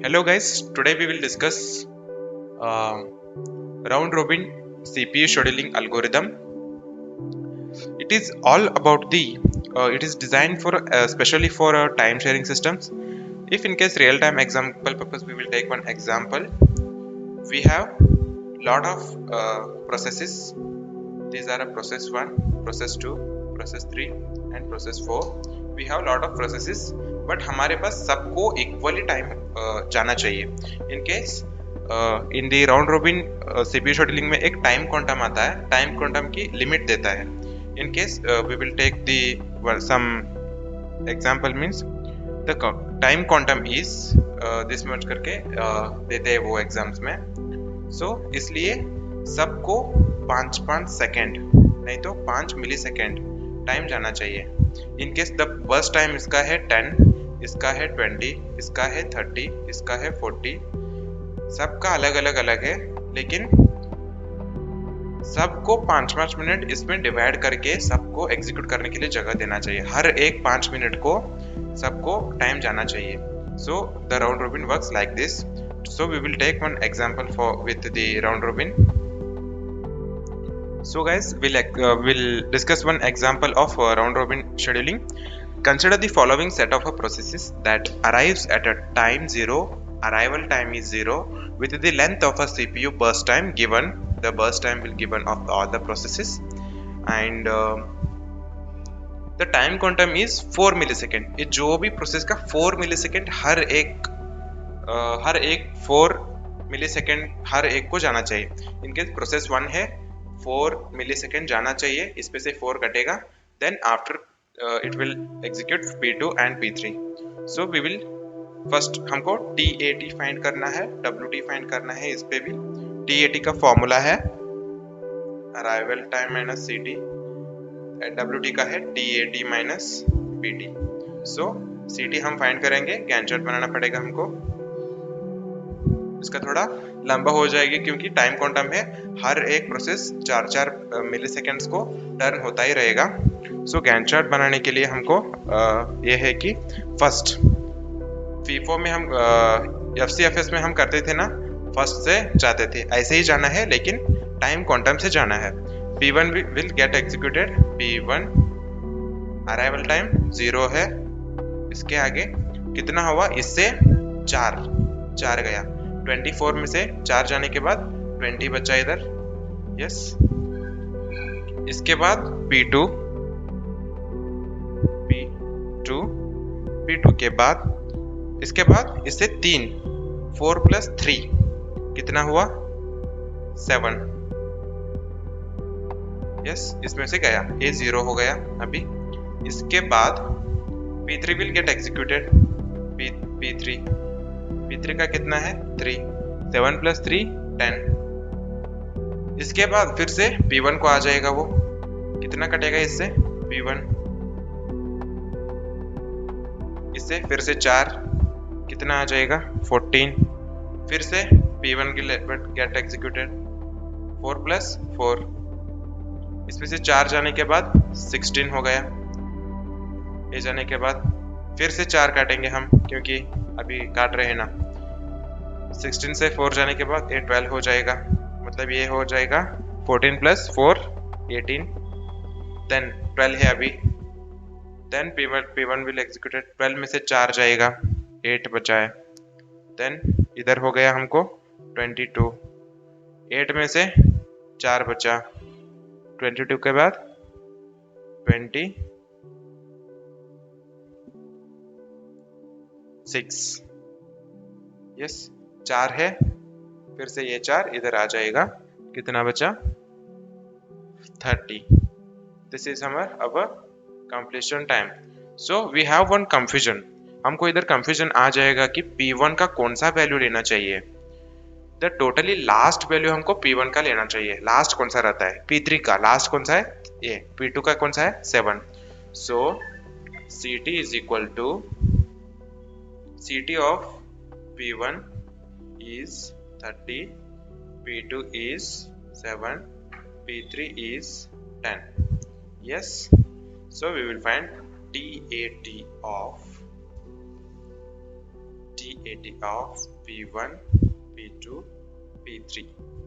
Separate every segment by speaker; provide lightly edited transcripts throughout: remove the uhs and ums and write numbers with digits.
Speaker 1: Hello guys, today we will discuss uh, round robin CPU scheduling algorithm. It is all about it is designed for especially for time sharing systems. If in case real time example purpose we will take one example. We have lot of processes. These are a process 1, process 2, process 3 and process 4. We have lot of processes but हमारे पास सबको equally time जाना चाहिए. In case in the round robin CPU scheduling में एक time quantum आता है. Time quantum की limit देता है. In case we will take the some example means the time quantum is this much करके देते हैं वो एग्जाम्स में. सो इसलिए सबको 5 सेकेंड नहीं तो 5 मिली सेकेंड टाइम जाना चाहिए. In case the bus time इसका है 10, इसका है 20, इसका है 30, इसका है 40. सबका अलग अलग है लेकिन सबको 5 मिनट इसमें डिवाइड करके सबको एग्जीक्यूट करने के लिए जगह देना चाहिए. हर एक 5 मिनट को सबको टाइम जाना चाहिए. So the round robin works like this. So we will take one example with the round robin. So guys, we'll discuss one example of round robin scheduling. Consider the following set of processes that arrives at a time 0. Arrival time is 0 with the length of a CPU burst time given. The burst time will given of all the processes and the time quantum is 4 millisecond. ये जो भी process का 4 millisecond हर एक 4 millisecond हर एक को जाना चाहिए. इनके प्रोसेस 1 है 4 मिलीसेकेंड जाना चाहिए. इस पे से 4 कटेगा. Then after it will execute P2 and P3. So we will first हमको TAT फाइंड करना है, WT फाइंड करना है. इस पे भी TAT का फॉर्मूला है arrival time minus CT and WT का है TAT माइनस PT. सो CT हम फाइंड करेंगे. गैंट चार्ट बनाना पड़ेगा हमको. इसका थोड़ा लंबा हो जाएगी क्योंकि टाइम क्वांटम है. हर एक प्रोसेस 4 मिलीसेकेंड्स को टर्न होता ही रहेगा. सो गैंट चार्ट बनाने के लिए हमको ये है कि फर्स्ट FIFO में हम FCFS में हम करते थे ना, फर्स्ट से जाते थे. ऐसे ही जाना है लेकिन टाइम क्वांटम से जाना है. P1 will get executed. P1 arrival time 0 है. इसके आगे कितना हुआ, इससे 4 गया. 24 में से 4 जाने के बाद 20 बचा इधर. यस. इसके बाद P2 के बाद इसके बाद इससे 4 + 3 कितना हुआ 7. यस. इसमें से गया, ये 0 हो गया अभी. इसके बाद P3 will get executed. P3 का कितना है 3. 7 + 3 10. इसके बाद फिर से P1 को आ जाएगा. वो कितना कटेगा इससे P1. इससे फिर से 4 कितना आ जाएगा 14. फिर से P1 की गेट एग्जीक्यूटेड. 4 + 4. इसमें से 4 जाने के बाद 16 हो गया. ये जाने के बाद फिर से 4 काटेंगे हम क्योंकि अभी काट रहे हैं ना. 16 से 4 जाने के बाद ये 12 हो जाएगा. मतलब ये हो जाएगा 14 + 4 18. देन 12 है अभी. Then P1 will executed. 12 में से 4 जाएगा, 8 बचा है. देन इधर हो गया हमको 22. 8 में से 4 बचा. 22 के बाद 26. यस. 4 है. फिर से ये 4 इधर आ जाएगा. कितना बचा 30. This is our completion time. So we have one confusion. हमको इधर कंफ्यूजन आ जाएगा कि P1 का कौन सा वैल्यू लेना चाहिए. द टोटली लास्ट वैल्यू हमको P1 का लेना चाहिए. लास्ट कौन सा रहता है P3 का. लास्ट कौन सा है ये. P2 का कौन सा है 7. So CT is equal to CT of P1 is 30, P2 is 7, P3 is 10. Yes. So we will find TAT of TAT of P1 P2 P3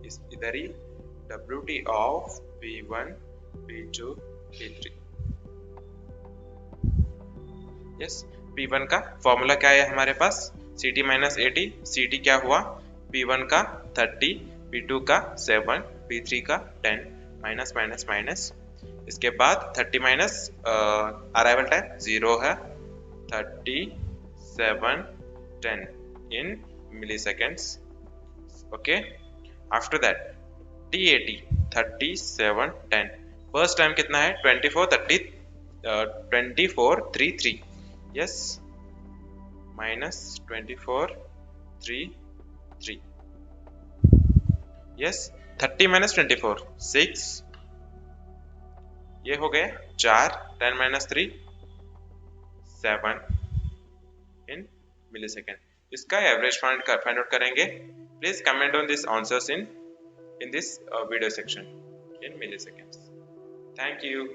Speaker 1: is इधर ही WT of P1 P2 P3। Yes, P1 का formula क्या है हमारे पास, CT minus AT। CT क्या हुआ, P1 का 30, P2 का 7, P3 का 10, माइनस माइनस माइनस। इसके बाद 30 माइनस अराइवल टाइम 0 है, 30 7 10 in milliseconds। Okay, after that TAT 37 10, first time कितना है 24 33, यस, माइनस 24 3 3, यस, 30 माइनस 24 6, ये हो गए 4, 10 माइनस 3 7 इन मिलीसेकेंड। इसका एवरेज फाइंड आउट करेंगे। Please comment on this answers in this video section in milliseconds। Thank you।